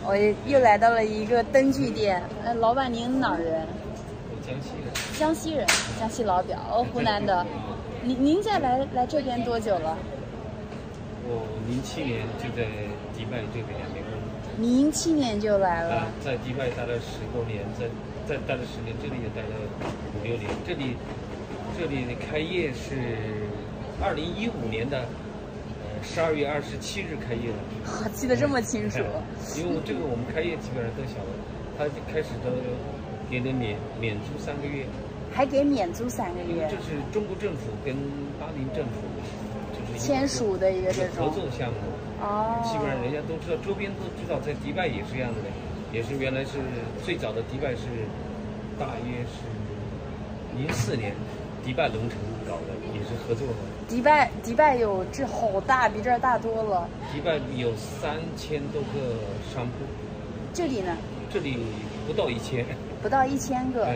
我又来到了一个灯具店。老板您哪儿人？我江西人。江西人，江西老表，湖南的。您在来这边多久了？我07年就在迪拜这边2年工。07年就来了。在迪拜待了10多年，在待了10年，这里也待了5、6年。这里的开业是2015年的12月27日开业的。记得这么清楚。因为这个我们开业基本上都晓得，他开始都给的免租3个月。还给免租3个月。这是中国政府跟巴林政府就是签署的一个这种合作项目。基本上人家都知道，周边都知道，在迪拜也是这样的，也是原来是最早的迪拜是大约是04年迪拜龙城搞的，也是合作的。迪拜有这好大，比这儿大多了。迪拜有3000多个商铺。这里呢？这里不到1000。不到1000个。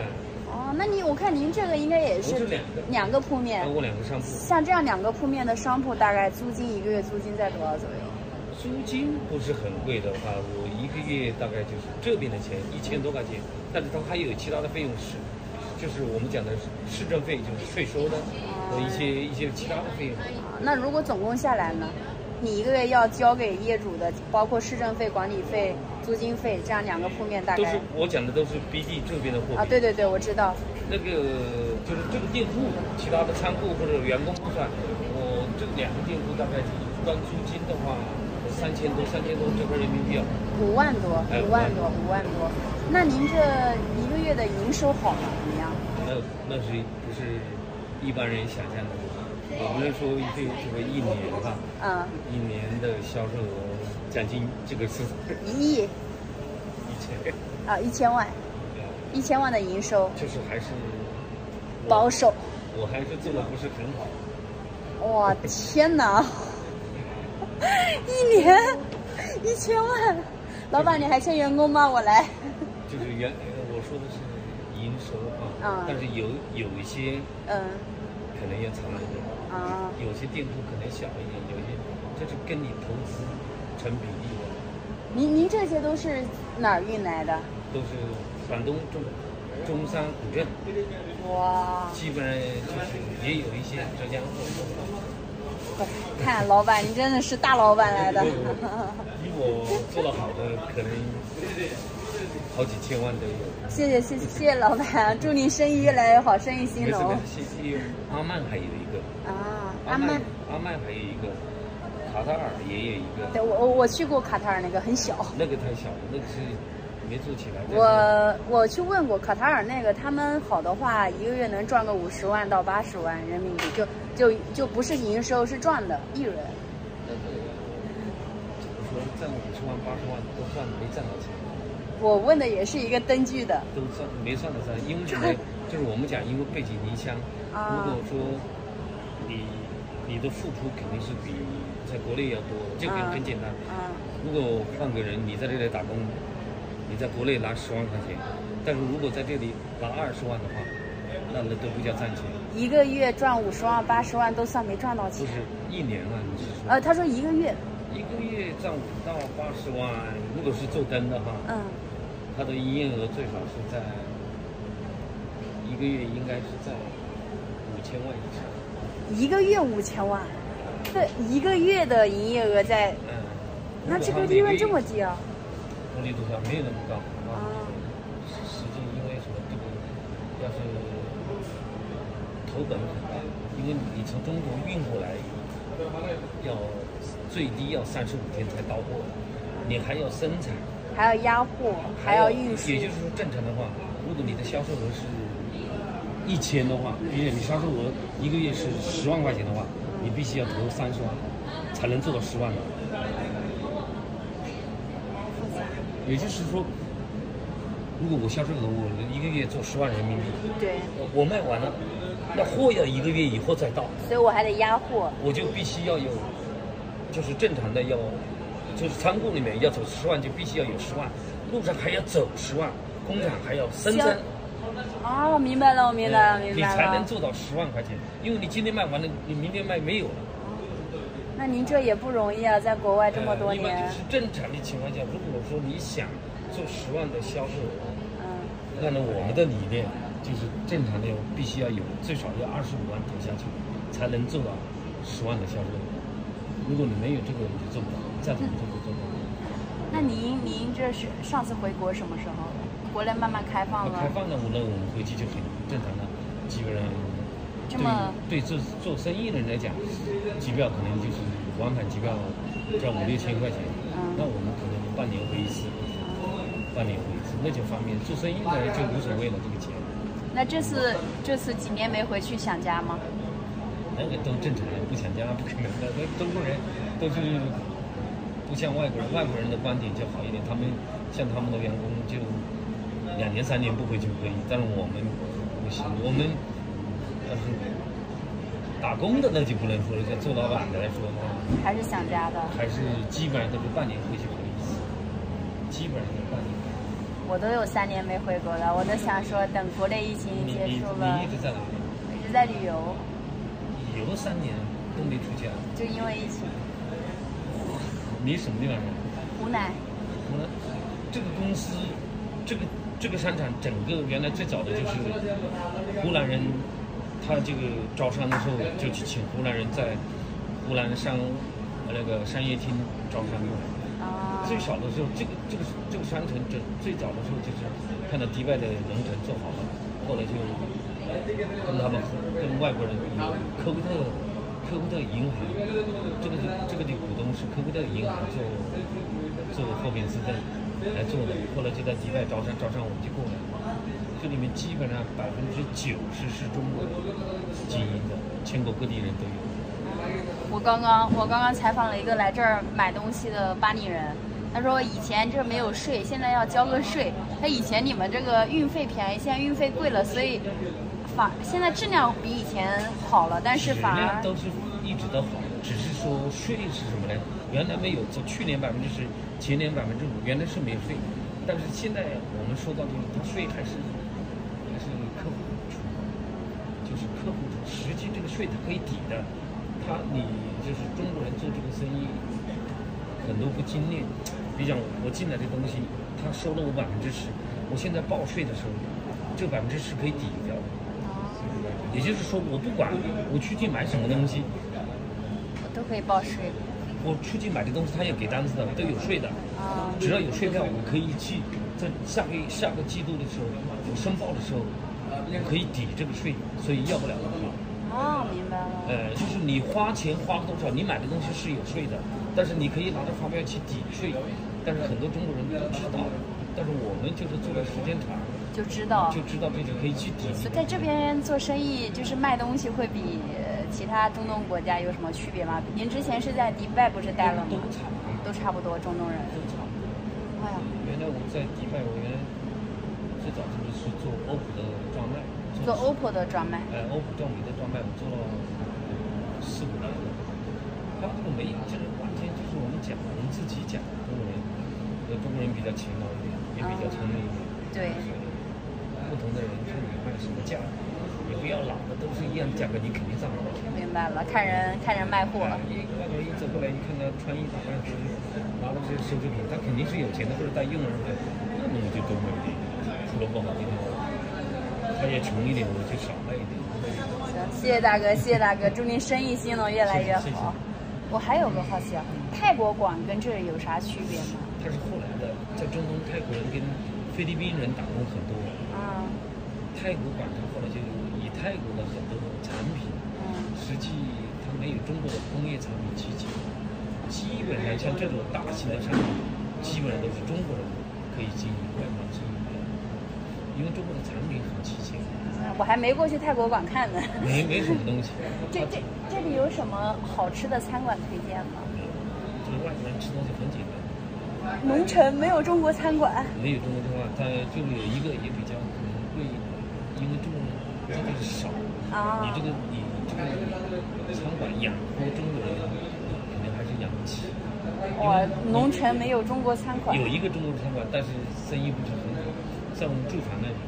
那我看您这个应该也是2个铺面。我2个商铺。像这样2个铺面的商铺，大概租金1个月租金在多少左右？租金不是很贵的话，我1个月大概就是这边的钱1000多块钱，但是它还有其他的费用就是我们讲的市政费，就是税收的和一些其他的费用。那如果总共下来呢？你1个月要交给业主的，包括市政费、管理费、租金费，这样2个铺面大概。我讲的都是 BD 这边的货币。对对对，我知道。那个就是这个店铺，其他的仓库或者员工不算。我这2个店铺大概光租金的话，3000多这块人民币啊。5万多。那您这1个月的营收好吗？怎么样？那是不是一般人想象的？我们说这个1年哈，1年的销售额将近这个是1亿，1000万，1000万的营收，就是还是保守，我还是做的不是很好。哇，天哪！1年1000万，老板你还欠员工吗？我来。就是我说的是营收但是有一些可能要长一点。有些店铺可能小一点，有些这是跟你投资成比例的。您这些都是哪儿运来的？都是广东中山古镇。哇！基本上就是也有一些浙江货。看老板，您真的是大老板来的。以我做得好的，可能好几千万都有。谢谢老板，祝您生意越来越好，生意兴隆。阿曼还有一个阿曼还有一个，卡塔尔也有一个。对，我去过卡塔尔，那个很小。那个太小了，那个是没做起来。我去问过卡塔尔那个，他们好的话1个月能赚个50万到80万人民币，就不是营收，是赚的利润。怎么说赚50万80万都算没赚到钱。我问的也是一个灯具的，都没算得上，因为什么？就是我们讲，因为背井离乡。如果说你的付出肯定是比在国内要多，这个很简单。如果换个人，你在这里打工，你在国内拿10万块钱，但是如果在这里拿20万的话，那都不叫赚钱。1个月赚50万80万都算没赚到钱。不是1年啊，你是说？他说1个月。1个月赚5到80万，如果是做灯的话，它的营业额最少是在1个月应该是在5000万以上。1个月5000万，这1个月的营业额在，那这个利润这么低啊？获利多少没有那么高实际因为什么？这个要是投本很大，因为你从中国运过来，要最低要35天才到货，你还要生产，还要压货，还要运输。也就是说，正常的话，如果你的销售额是1000的话，比如你销售额1个月是10万块钱的话，你必须要投30万，才能做到10万的。也就是说，如果我销售额我1个月做10万人民币，对，我卖完了，那货要1个月以后再到，所以我还得压货，我就必须要有，就是正常的就是仓库里面要走10万，就必须要有10万，路上还要走10万，工厂还要生产。哦，明白了，我明白了，你才能做到10万块钱，因为你今天卖完了，你明天卖没有了。那您这也不容易啊，在国外这么多年。一般就是正常的情况下，如果说你想做10万的销售额，按照我们的理念，就是正常的必须要有最少要25万投下去，才能做到10万的销售额。如果你没有这个，你就做不到，再怎么做都做不到。那您这是上次回国什么时候了？国内慢慢开放了。开放了，我们回去就很正常的，基本上。对做生意的人来讲，机票可能就是往返机票只要5、6千块钱，那我们可能半年回一次，那就方便。做生意的人就无所谓了，这个钱。那这次几年没回去想家吗？那个都正常的，不想家不可能的。那中国人都是不像外国人，外国人的观点就好一点，他们像他们的员工就2年3年不回去可以，但是我们不行，我们。但是打工的那就不能说了，像做老板的来说的话，还是想家的，还是基本上都是半年回去回一次，基本上都半年。我都有3年没回国了，我都想说等国内疫情结束了。你一直在哪里？一直在旅游。旅游3年都没出家？就因为疫情。你什么地方人？湖南。湖南，这个公司，这个商场整个原来最早的就是湖南人。他这个招商的时候就去请湖南人在湖南那个商业厅招商用。最少的时候，这个商城最早的时候就是看到迪拜的龙城做好了，后来就跟他们跟外国人有科威特银行，这个的股东是科威特银行做货品资本来做的，后来就在迪拜招商我们就过来了。这里面基本上90%是中国人经营的，全国各地人都有。我刚刚采访了一个来这儿买东西的巴黎人，他说以前这没有税，现在要交个税。他以前你们这个运费便宜，现在运费贵了，所以现在质量比以前好了，但是反而都是一直都好，只是说税是什么呢？原来没有，从去年10%，前年5%，原来是没税，但是现在我们说到这个，它税还是客户出，就是客户出，实际这个税它可以抵的。你就是中国人做这个生意，很多不精炼。比如讲，我进来的东西，他收了我10%，我现在报税的时候，这10%可以抵掉。也就是说，我不管我出去买什么东西，我都可以报税。我出去买的东西，他要给单子的，都有税的。只要有税票，我可以去在下个季度的时候，我申报的时候，可以抵这个税，所以要不了的话。明白了。就是你花钱花多少，你买的东西是有税的，但是你可以拿着发票去抵税，但是很多中国人不知道，但是我们就是做的时间长，就知道这就可以去抵。在这边做生意，就是卖东西会比其他中东国家有什么区别吗？您之前是在迪拜不是待了吗？都差不多，中东人都差不多。原来我在迪拜，我原来最早就是做OPPO的专卖。做 OPPO 的专卖，OPPO 小米的专卖，我做了4、5年了。他这个没有，就是完全就是我们自己讲，中国人比较勤劳一点，也比较聪明一点。对。不同的人看你卖什么价，你不要老的都是一样价格，你肯定上不了。明白了，看人卖货。外国人一走过来，一看他穿衣打扮，拿的这些奢侈品，他肯定是有钱的，或者带佣人的，那么就多卖一点，出了不好的地方。他也穷一点，我就少卖一点。行，谢谢大哥，祝您生意兴隆，越来越好。我还有个好奇啊，泰国馆跟这里有啥区别吗？它是后来的，在中东泰国人跟菲律宾人打工很多。泰国馆它后来就以泰国的很多产品，实际它没有中国的工业产品集结，基本上像这种大型的商品，基本上都是中国人可以经营，外国人经营。因为中国的产品很齐全。我还没过去泰国馆看呢。没什么东西。这里有什么好吃的餐馆推荐吗？就是外国人吃东西很简单。农城没有中国餐馆。没有中国餐馆，但就有一个也比较可能贵，因为中国人真的是少。你这个餐馆养活中国人，可能还是养不起。农城没有中国餐馆。有一个中国餐馆，但是生意不是很好。在我们住房那里，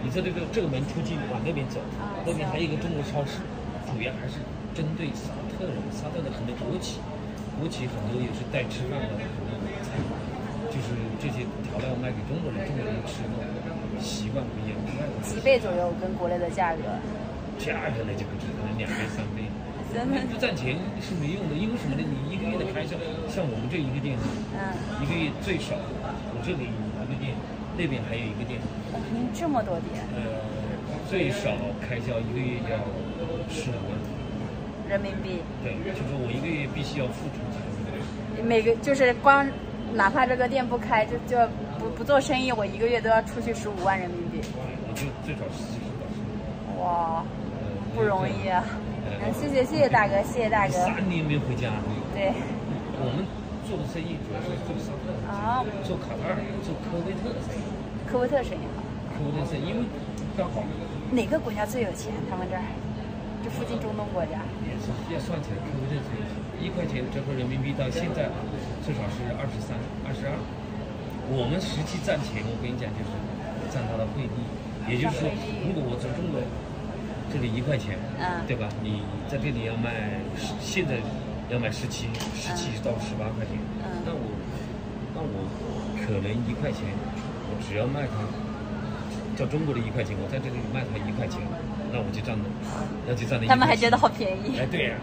你在这个门出去往那边走，那边还有一个中国超市，主要还是针对沙特客人，沙特的很多国企很多也是带吃饭的，菜，就是这些调料卖给中国人，中国人吃的习惯不一样。几倍左右跟国内的价格？价格呢就不止，可能2倍3倍。真的不赚钱是没用的，因为什么呢？你一个月的开销，像我们这一个店，一个月最少，我这里一个店，那边还有一个店。您这么多店？最少开销一个月要15万人民币。对，就是我一个月必须要付出这种。每个就是光，哪怕这个店不开，就不做生意，我一个月都要出去15万人民币。我就最少14到15万。哇，不容易啊！谢谢大哥，谢谢大哥。3年没回家。对。我们做的生意主要是做沙特，做卡塔尔，做科威特的生意。科威特生意好。科威特生意，因为刚好。哪个国家最有钱？他们这儿，这附近中东国家。也是要算起来，科威特最有钱，1块钱折合人民币到现在至少是23、22。我们实际赚钱，我跟你讲就是赚它的汇率，也就是说，如果我从中国。这里1块钱，对吧？你在这里要卖，现在要卖17到18块钱，那我可能1块钱，我只要卖它，叫中国的1块钱，我在这里卖它1块钱，那我就赚了，他们还觉得好便宜。哎，对呀，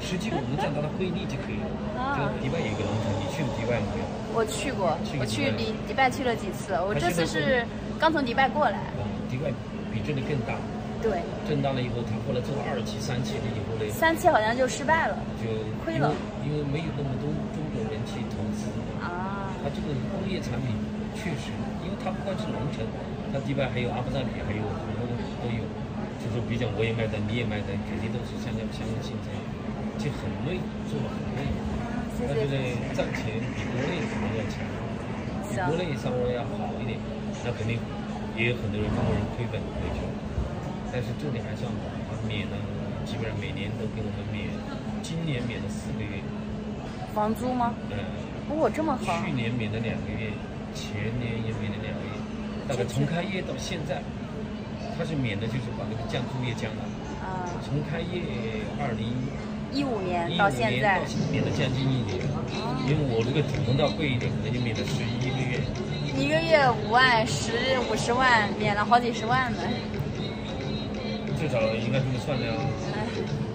实际我们赚它的汇率就可以了。就迪拜有一个农场，你去过迪拜没有？我去过，我去迪拜去了几次，我这次是刚从迪拜过来。迪拜比这里更大。对，震荡了以后，他后来做2期、3期了以后呢，3期好像就失败了，就亏了，因为没有那么多中国人去投资啊。他这个工业产品确实，因为它不光是农城，它迪拜还有阿布扎比，还有很多都有，就说比较我也卖单，你也卖单，肯定都是相互竞争，就很累，做了很累。但是呢，赚钱比国内可能要强，比国内稍微要好一点，那肯定也有很多人中国人亏本回去。但是这里还算好，他免了，基本上每年都给我们免，今年免了4个月。房租吗？这么好。去年免了2个月，前年也免了2个月，大概从开业到现在，他是免的，就是把那个降租也降了。从开业2015年到现在，免了将近1年。因为我这个主通道贵一点，可能就免了11个月。1个月5万，50万，免了好几十万呢。最少应该这么算的，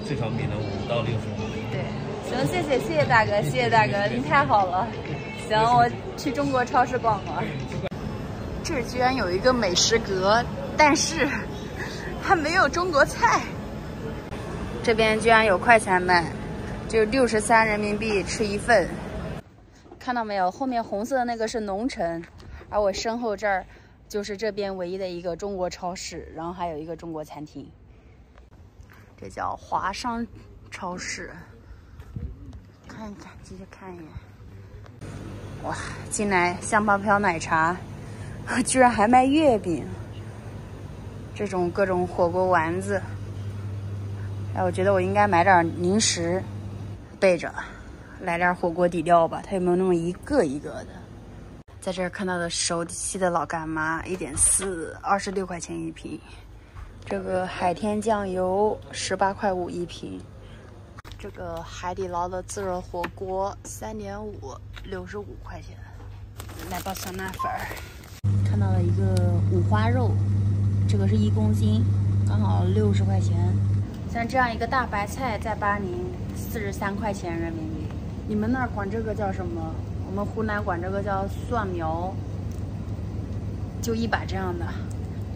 最少免了5到60万。对，行，谢谢大哥，谢谢大哥，您太好了。行，我去中国超市逛逛。这居然有一个美食阁，但是还没有中国菜。这边居然有快餐卖，就63人民币吃1份。看到没有？后面红色的那个是农城，而我身后这儿就是这边唯一的一个中国超市，然后还有一个中国餐厅。这叫华商超市，看一看，继续看一眼。哇，进来香飘飘奶茶，居然还卖月饼，这种各种火锅丸子。哎，我觉得我应该买点零食备着，来点火锅底料吧。它有没有那么一个一个的？在这儿看到的熟悉的老干妈1.4 ，26块钱一瓶。这个海天酱油18.5块一瓶。这个海底捞的自热火锅3.5 ，65块钱。来包酸辣粉儿。看到了一个五花肉，这个是1公斤，刚好60块钱。像这样一个大白菜在巴宁43块钱人民币。你们那儿管这个叫什么？我们湖南管这个叫蒜苗，就1把这样的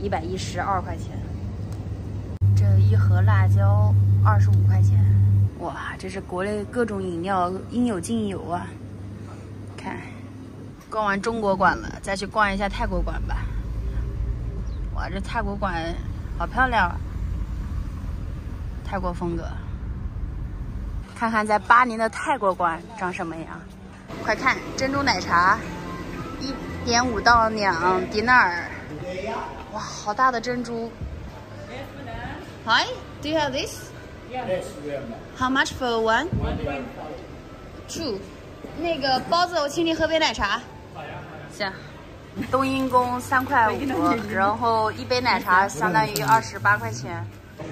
，112块钱。这一盒辣椒25块钱。哇，这是国内各种饮料应有尽有啊！看，逛完中国馆了，再去逛一下泰国馆吧。哇，这泰国馆好漂亮啊！泰国风格，看看在巴宁的泰国馆长什么样。快看，珍珠奶茶1.5到2迪纳尔，哇，好大的珍珠。Hi, do you have this? Yes, we have that. How much for one? 2. 那个包子，我请你喝杯奶茶。行。冬阴功3.5块，然后1杯奶茶相当于28块钱。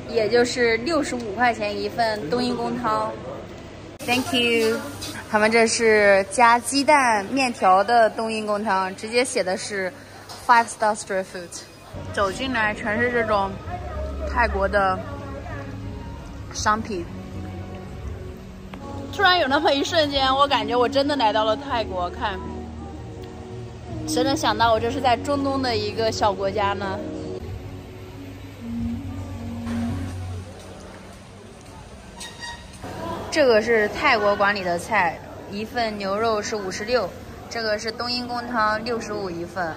也就是65块钱一份冬阴功汤。Thank you。他们这是加鸡蛋面条的冬阴功汤，直接写的是 5-star street food。走进来全是这种泰国的商品。突然有那么一瞬间，我感觉我真的来到了泰国。看，谁能想到我这是在中东的一个小国家呢？这个是泰国馆里的菜，一份牛肉是56，这个是冬阴功汤65一份。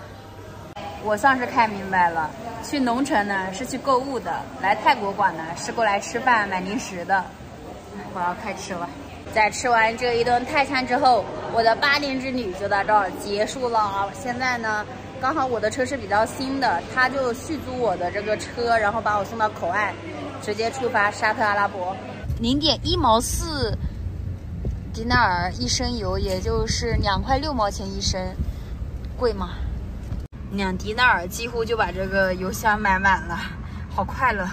我算是看明白了，去农城呢是去购物的，来泰国馆呢是过来吃饭买零食的。我要开吃了。在吃完这一顿泰餐之后，我的巴林之旅就到这儿结束了。现在呢，刚好我的车是比较新的，他就续租我的这个车，然后把我送到口岸，直接出发沙特阿拉伯。0.1毛4迪纳尔一升油，也就是2块6毛钱一升，贵吗？2迪纳尔几乎就把这个油箱买满了，好快乐。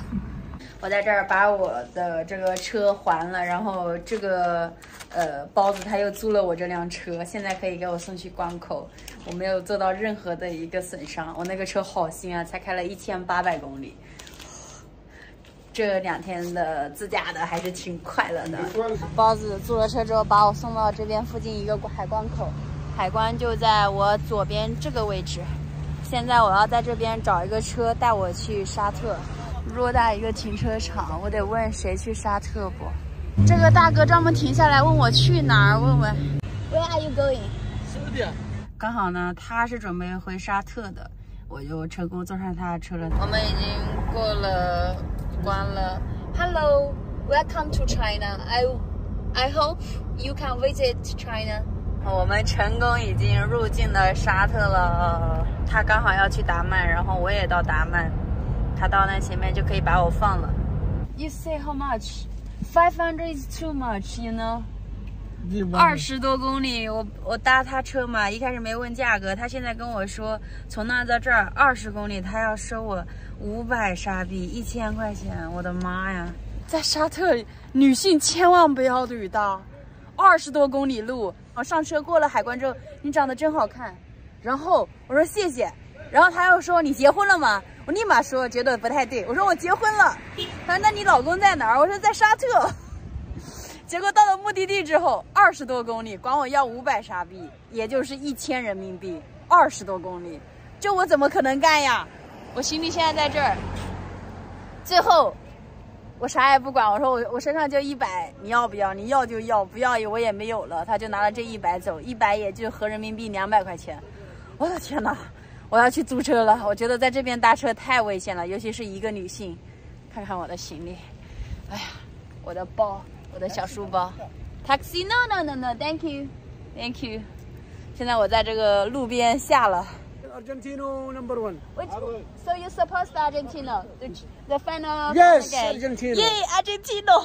我在这儿把我的这个车还了，然后这个包子他又租了我这辆车，现在可以给我送去关口，我没有做到任何的一个损伤。我那个车好新啊，才开了1800公里。这2天的自驾的还是挺快乐的。包子租了车之后，把我送到这边附近一个海关口，海关就在我左边这个位置。现在我要在这边找一个车带我去沙特。偌大一个停车场，我得问谁去沙特不？这个大哥专门停下来问我去哪儿，问问 Where are you going？ 刚好呢，他是准备回沙特的，我就成功坐上他的车了。我们已经过了关了。Hello, welcome to China. I hope you can visit China. 我们成功已经入境了沙特了。他刚好要去达曼，然后我也到达曼。他到那前面就可以把我放了。You say how much? 500 is too much, you know? 20多公里，我搭他车嘛，一开始没问价格，他现在跟我说从那到这儿20公里，他要收我500沙币，1000块钱，我的妈呀！在沙特，女性千万不要旅的，20多公里路，我上车过了海关之后，你长得真好看，然后我说谢谢，然后他又说你结婚了吗？我立马说觉得不太对，我说我结婚了。他说那你老公在哪儿？我说在沙特。结果到了目的地之后，20多公里，管我要500沙币，也就是1000人民币，20多公里，这我怎么可能干呀？我行李现在在这儿。最后我啥也不管，我说我身上就100，你要不要？你要就要，不要我也没有了。他就拿了这100走，100也就合人民币200块钱。我的天哪！我要去租车了，我觉得在这边搭车太危险了，尤其是一个女性。看看我的行李，哎呀，我的包，我的小书包。Taxi no, thank you。现在我在这个路边下了。Argentino number 1. So you support Argentina? The final? Yes, Argentina. Yay, Argentina.